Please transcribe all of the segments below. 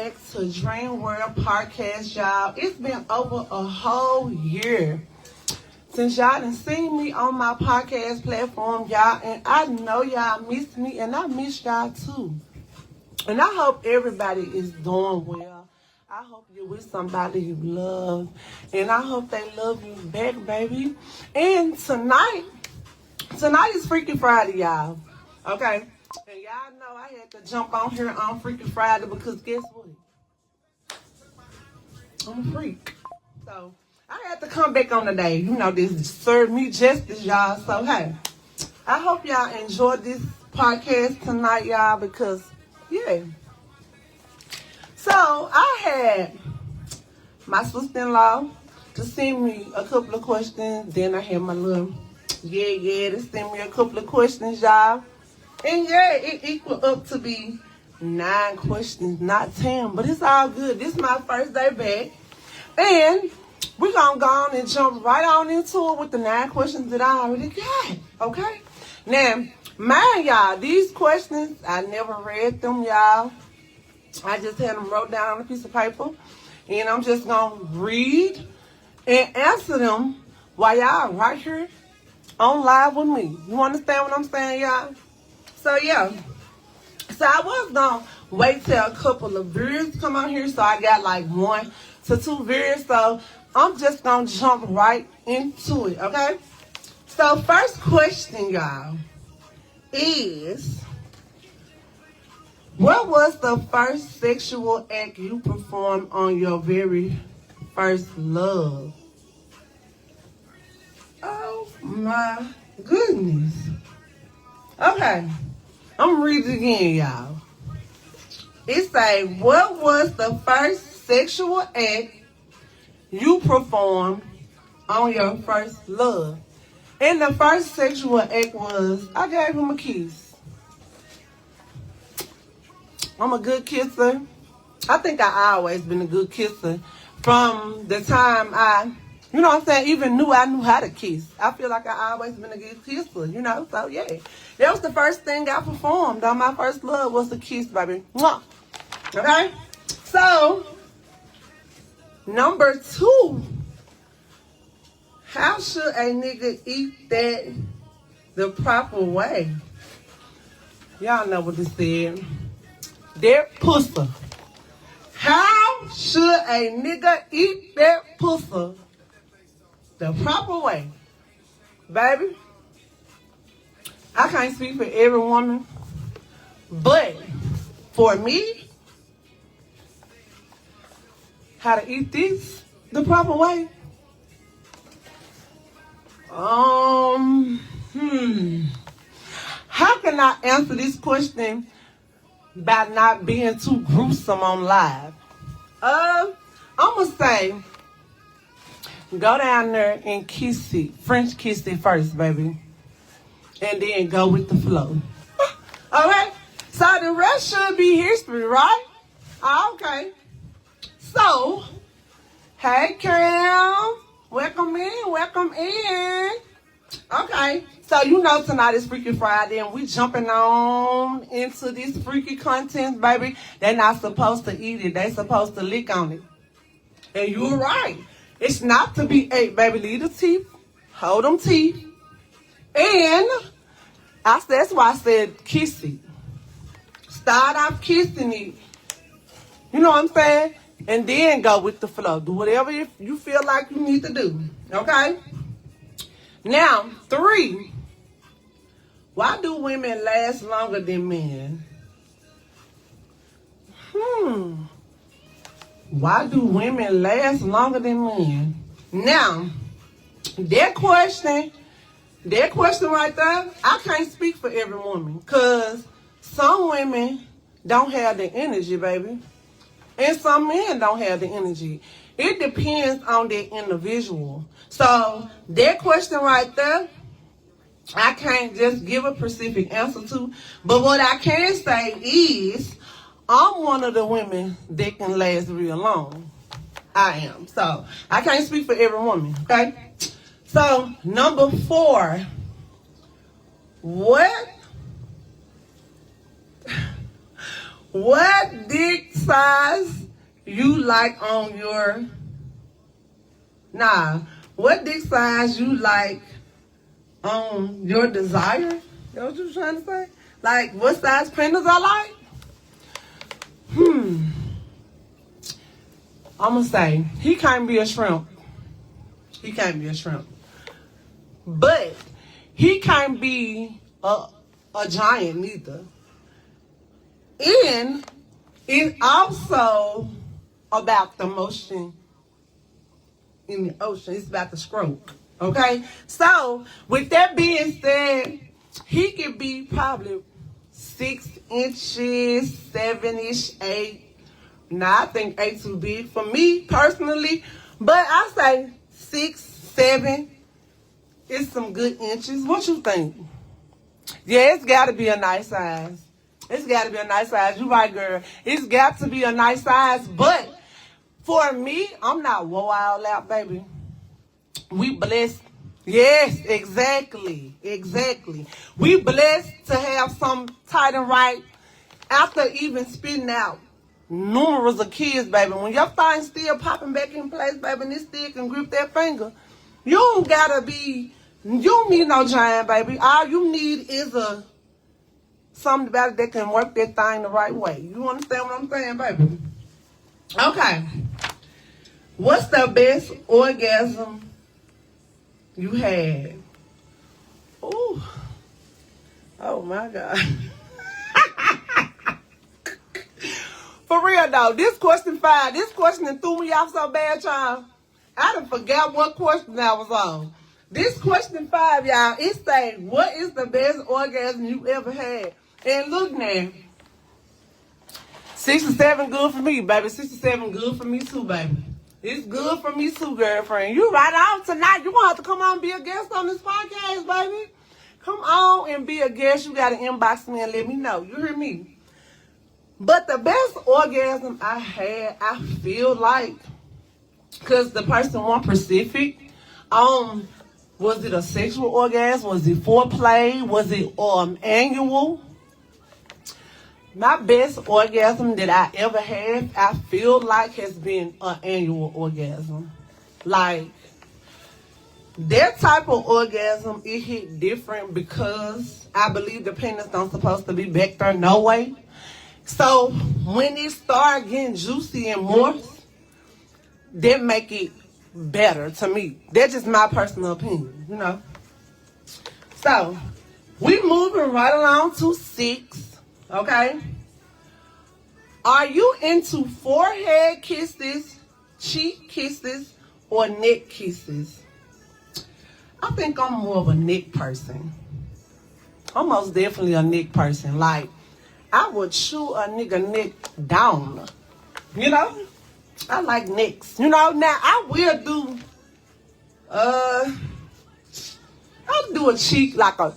back to Dream World Podcast, y'all. It's been over a whole year since y'all done seen me on my podcast platform, y'all. And I know y'all miss me, and I miss y'all too. And I hope everybody is doing well. I hope you're with somebody you love. And I hope they love you back, baby. And tonight is Freaky Friday, y'all. Okay? And y'all know I had to jump on here on Freaky Friday because guess what? I'm a freak. So I had to come back on today. You know, this served me justice, y'all. So hey, I hope y'all enjoyed this podcast tonight, y'all, because yeah. So I had my sister-in-law to send me a couple of questions. Then I had my little to send me a couple of questions, y'all. And yeah, it equaled up to be 9 questions, not 10. But it's all good. This is my first day back. And we're going to go on and jump right on into it with the 9 questions that I already got. Okay? Now, mind y'all, these questions, I never read them, y'all. I just had them wrote down on a piece of paper. And I'm just going to read and answer them while y'all right here on live with me. You understand what I'm saying, y'all? So, yeah. So, I was going to wait till a couple of viewers come on here. So, I got like 1 to 2 viewers. So, I'm just going to jump right into it, okay? So, first question, y'all, is, what was the first sexual act you performed on your very first love? Oh, my goodness. Okay. I'm reading it again, y'all. It say, what was the first sexual act you performed on your first love? And the first sexual act was, I gave him a kiss. I'm a good kisser. I think I always been a good kisser from the time I, you know what I'm saying, even I knew how to kiss. I feel like I always been a good kisser, you know, so yeah. That was the first thing I performed on my first love was the kiss, baby. Mwah. Okay? So, number 2. How should a nigga eat that the proper way? Y'all know what this said. That pussy. How should a nigga eat that pussy the proper way? Baby, I can't speak for every woman, but for me, how to eat this the proper way? How can I answer this question by not being too gruesome on live? I'm gonna say, go down there and kiss it, French kiss it first, baby. And then go with the flow. Alright? So the rest should be history, right? Okay. So, hey Cam. Welcome in. Okay. So you know tonight is Freaky Friday and we jumping on into this freaky content, baby. They're not supposed to eat it. They're supposed to lick on it. And you're right. It's not to be ate, baby. Leave the teeth. Hold them teeth. And that's why I said kiss it. Start off kissing it. You know what I'm saying? And then go with the flow. Do whatever you feel like you need to do. Okay? Now, 3. Why do women last longer than men? Why do women last longer than men? Now, that question right there, I can't speak for every woman. Because some women don't have the energy, baby. And some men don't have the energy. It depends on the individual. So, that question right there, I can't just give a specific answer to. But what I can say is, I'm one of the women that can last real long. I am. So, I can't speak for every woman, okay? So, number 4. What dick size you like on your... What dick size you like on your desire? That's what you trying to say? Like, what size printers I like? I'm going to say, he can't be a shrimp. He can't be a shrimp. But he can't be a giant neither. And it's also about the motion in the ocean. It's about the stroke. Okay? So, with that being said, he could be probably 6 inches, 7-ish, 8. Now, I think 8 too big for me personally. But I say 6, 7 is some good inches. What you think? Yeah, it's got to be a nice size. It's got to be a nice size. You right, girl. It's got to be a nice size. But for me, I'm not whoa all out, baby. We blessed. Yes, exactly. Exactly. We blessed to have some tight and right after even spitting out numerous of kids, baby. When your thing's still popping back in place, baby, and it still can grip that finger, you don't gotta be, you don't need no giant, baby. All you need is something about it that can work that thing the right way. You understand what I'm saying, baby? Okay. What's the best orgasm you had? Ooh. Oh my God. For real though, this question threw me off so bad, y'all. I done forgot what question I was on. This question 5, y'all, it say, what is the best orgasm you ever had? And look now, 67 good for me, baby. 67 good for me too, baby. It's good for me too, girlfriend. You right on tonight. You gonna have to come on and be a guest on this podcast, baby. Come on and be a guest. You gotta inbox me and let me know. You hear me? But the best orgasm I had, I feel like, because the person want specific, was it a sexual orgasm? Was it foreplay? Was it annual? My best orgasm that I ever had, I feel like, has been an annual orgasm. Like, that type of orgasm, it hit different because I believe the penis don't supposed to be back there no way. So when it start getting juicy and moist, that make it better to me. That's just my personal opinion, you know. So we moving right along to 6, okay? Are you into forehead kisses, cheek kisses, or neck kisses? I think I'm more of a neck person. I'm most definitely a neck person. Like, I would chew a nigga neck down. You know? I like necks. You know, now I will do, I'll do a cheek, like a,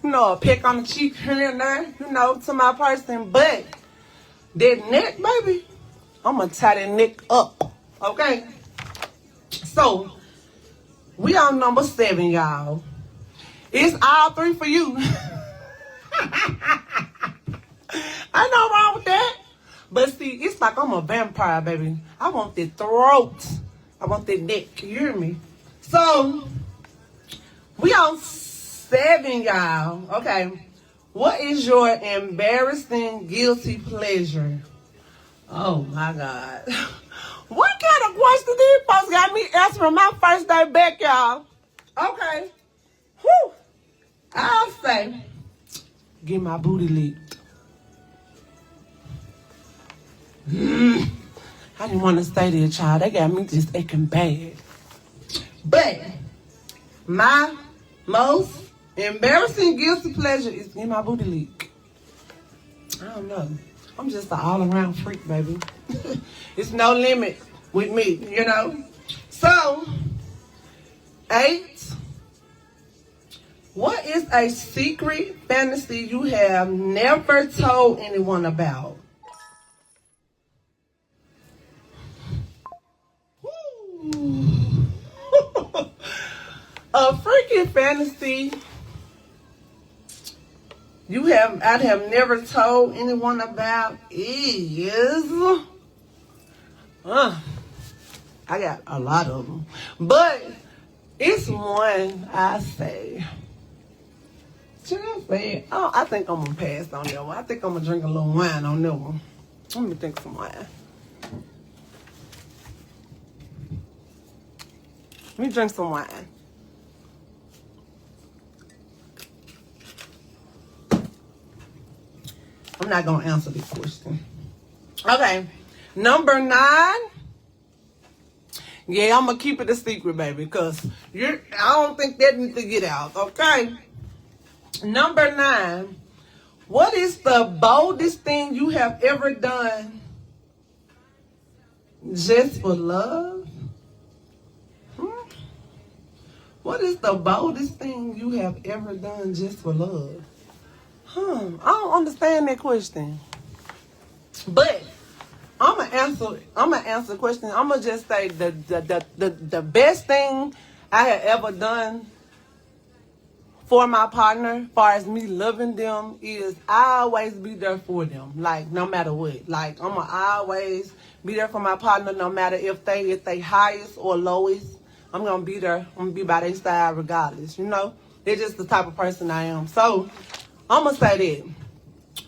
you know, a peck on the cheek here and there, you know, to my person. But that neck, baby, I'm going to tie that neck up. Okay? So, we on number 7, y'all. It's all 3 for you. Ain't no wrong with that. But see, it's like I'm a vampire, baby. I want that throat. I want that neck. You hear me? So, we on 7, y'all. Okay. What is your embarrassing guilty pleasure? Oh, my God. What kind of question these folks got me answering my first day back, y'all? Okay. Whew. I'll say, get my booty licked. I didn't want to stay there, child. They got me just acting bad. But my most embarrassing guilty pleasure is getting my booty licked. I don't know. I'm just an all-around freak, baby. It's no limit with me, you know. So, 8. What is a secret fantasy you have never told anyone about? A freaking fantasy I have never told anyone about is, I got a lot of them, but it's one I say. Should I say it? Oh, I think I'm gonna pass on that one. I think I'm gonna drink a little wine on that one. Let me drink some wine. Let me drink some wine. I'm not gonna answer this question. Okay, number 9. Yeah, I'm gonna keep it a secret, baby, because I don't think that needs to get out. Okay. Number 9. What is the boldest thing you have ever done just for love? What is the boldest thing you have ever done just for love? I don't understand that question. But I'm gonna answer the question. I'm gonna just say the best thing I have ever done for my partner, as far as me loving them, is I always be there for them. Like, no matter what. Like, I'm gonna always be there for my partner, no matter if they highest or lowest. I'm gonna be there. I'm gonna be by their side regardless. You know, they're just the type of person I am. So I'm gonna say that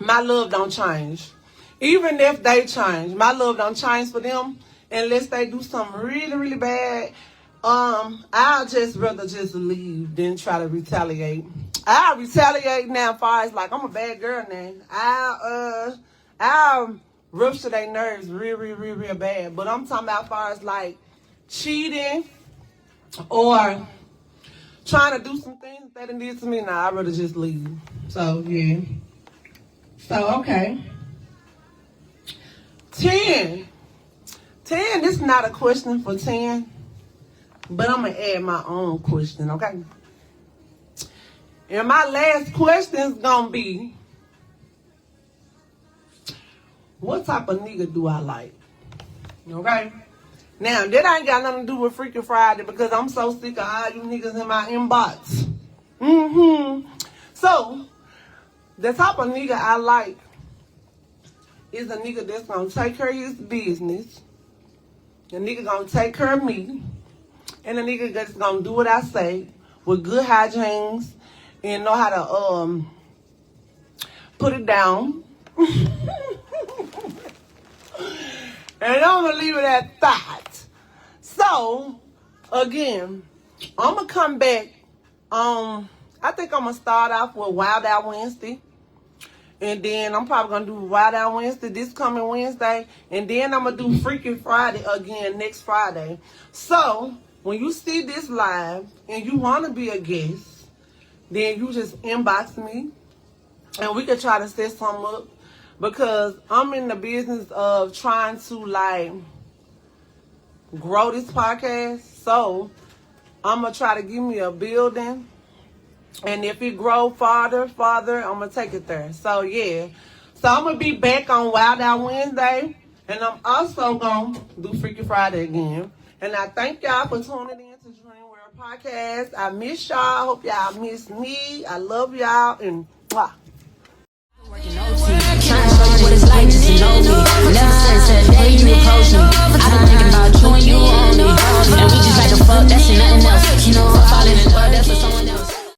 my love don't change. Even if they change, my love don't change for them unless they do something really, really bad. I'll just rather just leave than try to retaliate. I'll retaliate now as far as like I'm a bad girl now. I'll rupture their nerves real bad. But I'm talking about as far as like cheating or trying to do some things that it did to me. Nah, I'd rather just leave. So yeah. So okay. 10. This is not a question for 10. But I'm going to add my own question, okay? And my last question is going to be, what type of nigga do I like? Okay? Now, that ain't got nothing to do with Freaky Friday because I'm so sick of all you niggas in my inbox. So, the type of nigga I like is a nigga that's going to take care of his business. A nigga going to take care of me. And a nigga that's gonna do what I say with good hygiene and know how to put it down. And I'm gonna leave it at that. So again, I'm gonna come back. I think I'm gonna start off with Wild Out Wednesday. And then I'm probably gonna do Wild Out Wednesday this coming Wednesday. And then I'm gonna do Freaky Friday again next Friday. So when you see this live and you want to be a guest, then you just inbox me and we can try to set something up because I'm in the business of trying to like grow this podcast. So I'm going to try to give me a building, and if it grow farther, I'm going to take it there. So yeah. So I'm going to be back on Wild Out Wednesday, and I'm also going to do Freaky Friday again. And I thank y'all for tuning in to Dream World Podcast. I miss y'all. Hope y'all miss me. I love y'all. And mwah. Trying to show you what it's like to know me. Never since that day you approached me, I've been thinking about you and you